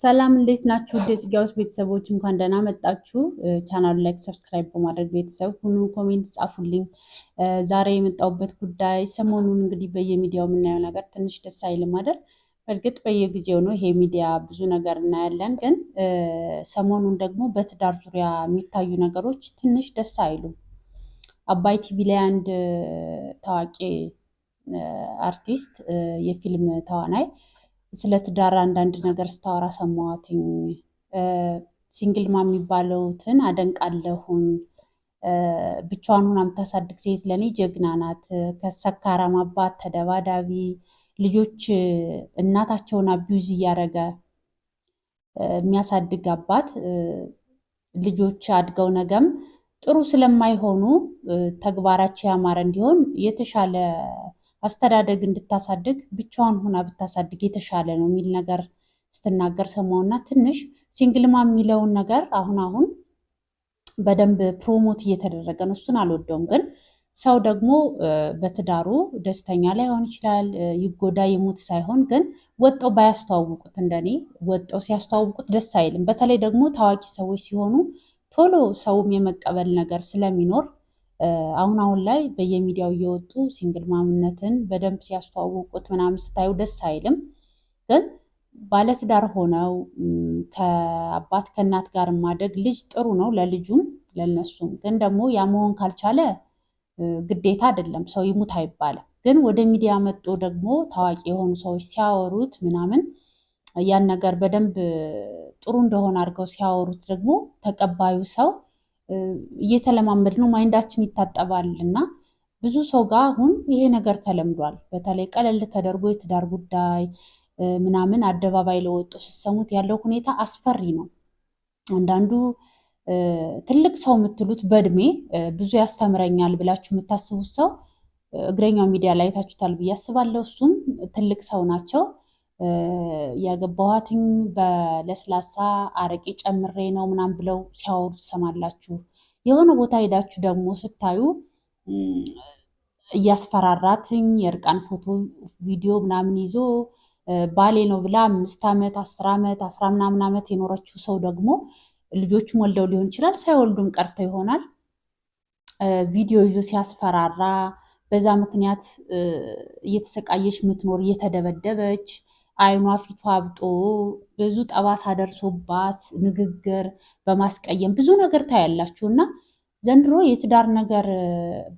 ሰላም እንዴት ናችሁ? የጽጌ ሃውስ ቤተሰቦች እንኳን ደህና መጣችሁ። ቻናሉ ላይክ፣ ሰብስክራይብ በማድረግ ቤተሰብ ሁኑ። ኮሜንት ጻፉልኝ። ዛሬ የመጣሁበት ጉዳይ ሰሞኑን እንግዲህ በየሚዲያው የምናየው ነገር ትንሽ ደስ አይልም አይደል? በእርግጥ በየጊዜው ነው ይሄ ሚዲያ ብዙ ነገር እናያለን፣ ግን ሰሞኑን ደግሞ በትዳር ዙሪያ የሚታዩ ነገሮች ትንሽ ደስ አይሉም። አባይ ቲቪ ላይ አንድ ታዋቂ አርቲስት የፊልም ተዋናይ ስለ ትዳር አንዳንድ ነገር ስታወራ ሰማዋትኝ። ሲንግል ማ የሚባለውትን አደንቃለሁኝ። ብቻዋን ሆና የምታሳድግ ሴት ለእኔ ጀግና ናት። ከሰካራም አባት ተደባዳቢ ልጆች እናታቸውን አቢዩዝ እያደረገ የሚያሳድግ አባት ልጆች አድገው ነገም ጥሩ ስለማይሆኑ ተግባራቸው ያማረ እንዲሆን የተሻለ አስተዳደግ እንድታሳድግ ብቻዋን ሆና ብታሳድግ የተሻለ ነው የሚል ነገር ስትናገር ሰማውና ትንሽ ሲንግልማ የሚለውን ነገር አሁን በደንብ ፕሮሞት እየተደረገ ነው። እሱን አልወደውም። ግን ሰው ደግሞ በትዳሩ ደስተኛ ላይሆን ይችላል። ይጎዳ ይሙት ሳይሆን ግን ወጠው ባያስተዋውቁት፣ እንደኔ ወጠው ሲያስተዋውቁት ደስ አይልም። በተለይ ደግሞ ታዋቂ ሰዎች ሲሆኑ ቶሎ ሰውም የመቀበል ነገር ስለሚኖር አሁን ላይ በየሚዲያው እየወጡ ሲንግል ማምነትን በደንብ ሲያስተዋውቁት ምናምን ስታዩ ደስ አይልም። ግን ባለትዳር ሆነው ከአባት ከእናት ጋር ማደግ ልጅ ጥሩ ነው፣ ለልጁም ለነሱም። ግን ደግሞ ያ መሆን ካልቻለ ግዴታ አይደለም፣ ሰው ይሙት አይባልም። ግን ወደ ሚዲያ መጥቶ ደግሞ ታዋቂ የሆኑ ሰዎች ሲያወሩት ምናምን ያን ነገር በደንብ ጥሩ እንደሆነ አድርገው ሲያወሩት ደግሞ ተቀባዩ ሰው እየተለማመድ ነው፣ ማይንዳችን ይታጠባል። እና ብዙ ሰው ጋር አሁን ይሄ ነገር ተለምዷል። በተለይ ቀለል ተደርጎ የትዳር ጉዳይ ምናምን አደባባይ ለወጡ ሲሰሙት ያለው ሁኔታ አስፈሪ ነው። አንዳንዱ ትልቅ ሰው የምትሉት በእድሜ ብዙ ያስተምረኛል ብላችሁ የምታስቡት ሰው እግረኛው ሚዲያ ላይ ታችሁታል ብዬ አስባለሁ። እሱም ትልቅ ሰው ናቸው። ያገባኋትኝ በለስላሳ አረቄ ጨምሬ ነው ምናምን ብለው ሲያወሩ ትሰማላችሁ። የሆነ ቦታ ሄዳችሁ ደግሞ ስታዩ እያስፈራራትኝ የእርቃን ፎቶ ቪዲዮ ምናምን ይዞ ባሌ ነው ብላ 5 ዓመት 10 ዓመት 10 ምናምን ዓመት የኖረችው ሰው ደግሞ ልጆችም ወልደው ሊሆን ይችላል፣ ሳይወልዱም ቀርተው ይሆናል። ቪዲዮ ይዞ ሲያስፈራራ በዛ ምክንያት እየተሰቃየች ምትኖር እየተደበደበች አይኗ ፊቷ አብጦ ብዙ ጠባሳ ደርሶባት ንግግር በማስቀየም ብዙ ነገር ታያላችሁ። እና ዘንድሮ የትዳር ነገር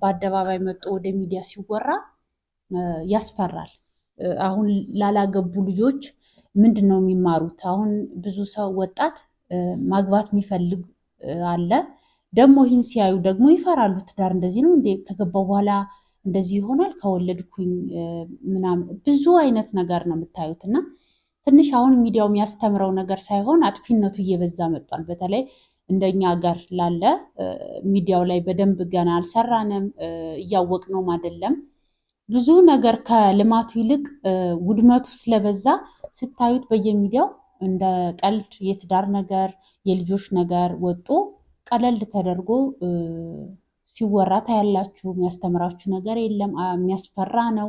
በአደባባይ መጥቶ ወደ ሚዲያ ሲወራ ያስፈራል። አሁን ላላገቡ ልጆች ምንድን ነው የሚማሩት? አሁን ብዙ ሰው ወጣት ማግባት የሚፈልግ አለ። ደግሞ ይህን ሲያዩ ደግሞ ይፈራሉ። ትዳር እንደዚህ ነው እንዴ? ከገባው በኋላ እንደዚህ ይሆናል፣ ከወለድኩኝ ምናምን ብዙ አይነት ነገር ነው የምታዩት። እና ትንሽ አሁን ሚዲያው የሚያስተምረው ነገር ሳይሆን አጥፊነቱ እየበዛ መጥቷል። በተለይ እንደኛ ሀገር ላለ ሚዲያው ላይ በደንብ ገና አልሰራንም፣ እያወቅነውም አይደለም። ብዙ ነገር ከልማቱ ይልቅ ውድመቱ ስለበዛ ስታዩት በየሚዲያው እንደ ቀልድ የትዳር ነገር የልጆች ነገር ወጦ ቀለል ተደርጎ ሲወራ ታያላችሁ። የሚያስተምራችሁ ነገር የለም። የሚያስፈራ ነው።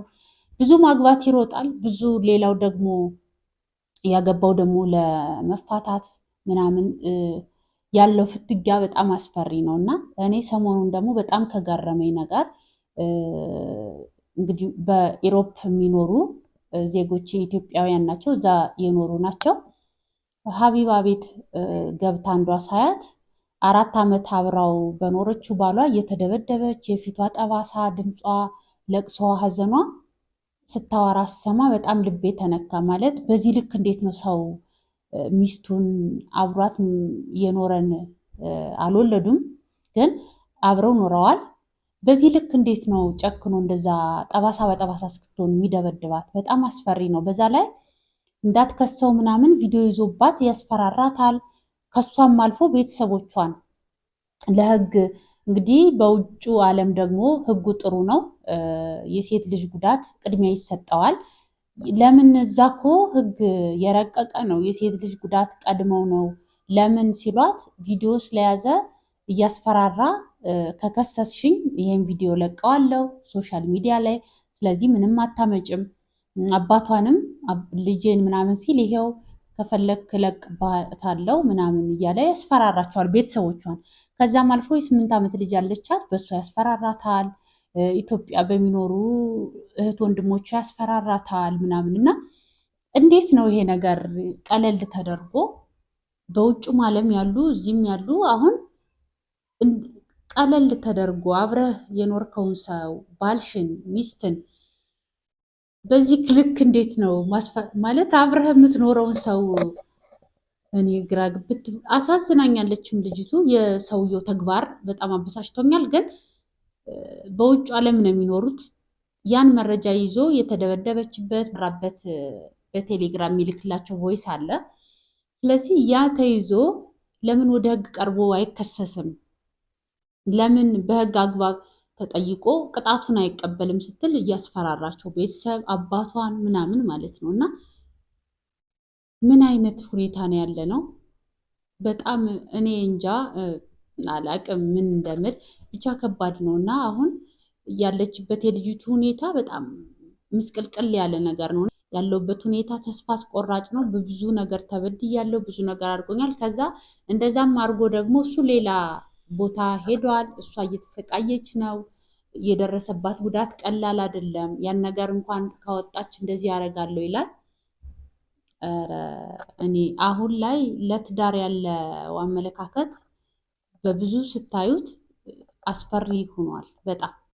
ብዙ ማግባት ይሮጣል። ብዙ ሌላው ደግሞ ያገባው ደግሞ ለመፋታት ምናምን ያለው ፍትጊያ በጣም አስፈሪ ነው። እና እኔ ሰሞኑን ደግሞ በጣም ከገረመኝ ነገር እንግዲህ በኢሮፕ የሚኖሩ ዜጎች ኢትዮጵያውያን ናቸው፣ እዛ የኖሩ ናቸው። ሀቢባ ቤት ገብታ አንዷ ሳያት 4 ዓመት አብራው በኖረችው ባሏ እየተደበደበች የፊቷ ጠባሳ፣ ድምጿ፣ ለቅሷ፣ ሀዘኗ ስታወራ ስሰማ በጣም ልቤ ተነካ። ማለት በዚህ ልክ እንዴት ነው ሰው ሚስቱን አብሯት የኖረን አልወለዱም፣ ግን አብረው ኖረዋል። በዚህ ልክ እንዴት ነው ጨክኖ እንደዛ ጠባሳ በጠባሳ እስክትሆን የሚደበድባት? በጣም አስፈሪ ነው። በዛ ላይ እንዳትከሰው ምናምን ቪዲዮ ይዞባት ያስፈራራታል። ከሷም አልፎ ቤተሰቦቿን ለህግ እንግዲህ በውጩ ዓለም ደግሞ ህጉ ጥሩ ነው። የሴት ልጅ ጉዳት ቅድሚያ ይሰጠዋል። ለምን እዛ እኮ ህግ የረቀቀ ነው። የሴት ልጅ ጉዳት ቀድመው ነው ለምን ሲሏት ቪዲዮ ስለያዘ እያስፈራራ ከከሰስሽኝ ይሄን ቪዲዮ ለቀዋለሁ ሶሻል ሚዲያ ላይ፣ ስለዚህ ምንም አታመጭም፣ አባቷንም ልጄን ምናምን ሲል ይሄው ከፈለክ እለቅባታለሁ ምናምን እያለ ያስፈራራቸዋል ቤተሰቦቿን። ከዛም አልፎ የ8 ዓመት ልጅ ያለቻት በእሷ ያስፈራራታል። ኢትዮጵያ በሚኖሩ እህት ወንድሞቿ ያስፈራራታል ምናምን እና እንዴት ነው ይሄ ነገር ቀለል ተደርጎ በውጭም ዓለም ያሉ እዚህም ያሉ አሁን ቀለል ተደርጎ አብረህ የኖርከውን ሰው ባልሽን፣ ሚስትን በዚህ ልክ እንዴት ነው ማለት አብረህ የምትኖረውን ሰው እኔ ግራ ግብት አሳዝናኛለችም ልጅቱ። የሰውየው ተግባር በጣም አበሳጭቶኛል። ግን በውጭ ዓለም ነው የሚኖሩት። ያን መረጃ ይዞ የተደበደበችበት ራበት በቴሌግራም የሚልክላቸው ቮይስ አለ። ስለዚህ ያ ተይዞ ለምን ወደ ህግ ቀርቦ አይከሰስም? ለምን በህግ አግባብ ተጠይቆ ቅጣቱን አይቀበልም ስትል እያስፈራራቸው ቤተሰብ አባቷን ምናምን ማለት ነው። እና ምን አይነት ሁኔታ ነው ያለ ነው? በጣም እኔ እንጃ አላቅም ምን እንደምል ብቻ ከባድ ነው። እና አሁን ያለችበት የልጅቱ ሁኔታ በጣም ምስቅልቅል ያለ ነገር ነው ያለውበት ሁኔታ ተስፋ አስቆራጭ ነው። በብዙ ነገር ተበድያለሁ፣ ብዙ ነገር አድርጎኛል። ከዛ እንደዛም አድርጎ ደግሞ እሱ ሌላ ቦታ ሄዷል። እሷ እየተሰቃየች ነው። የደረሰባት ጉዳት ቀላል አይደለም። ያን ነገር እንኳን ካወጣች እንደዚህ ያደርጋለሁ ይላል። እኔ አሁን ላይ ለትዳር ያለው አመለካከት በብዙ ስታዩት አስፈሪ ሆኗል በጣም